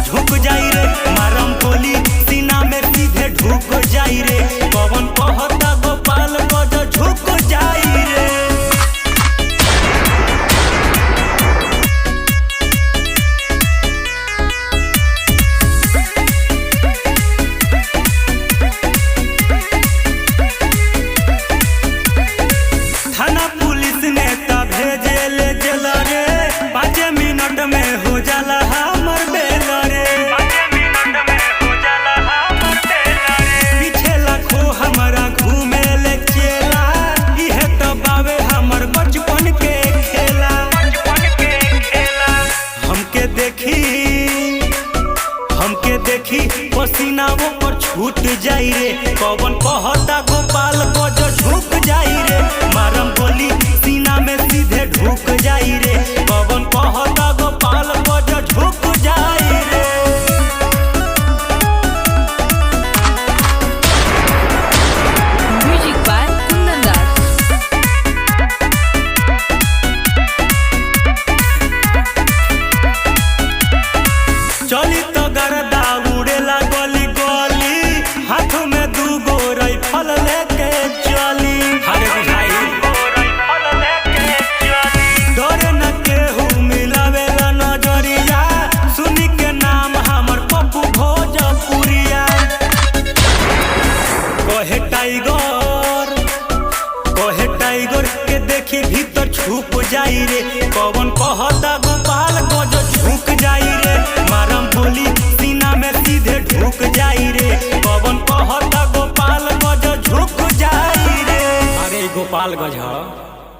झुक जाई रे, मारम गोली सीना में सीधे ढुक जाई रे, पवन कहता गोपाल गज झुक जाई रे। थाना पुलिस नेता भेजे ले जेल रे, 5 मिनट में हो जाला हमर बेल रे, 5 मिनट में हो जाला हमर बेल रे। पीछे लाखों हमरा घूमे ले चेला, इहे तो बावे हमर बचपन के खेला, बचपन के खेला। हमके देखी पसीना वो पर छूट जाई रे, पवन कहता गोपाल गज झुक जाई रे, मारम गोली सीना में सीधे ढुक जाई रे, पवन कहता गोपाल गज झुक जाई रे। Music by Kundan Das. चली तो गरदा उड़ेला गली गली, हाथ में 2 राइफल लेके चली, हरे बुझाई राइफल लेके चली। डरे न केहू मिलावेला नजरिया, सुनी के नाम हमर पप्पू भोजपुरिया। कहे टाइगर के देखी भीतर छुप जाई रे, पवन कहता गोपाल गज झुक जाई रे, मारम गोली सीना में सीधे ढुक जाई रे, पवन कहता गोपाल गज झुक जाई रे। अरे गोपाल गज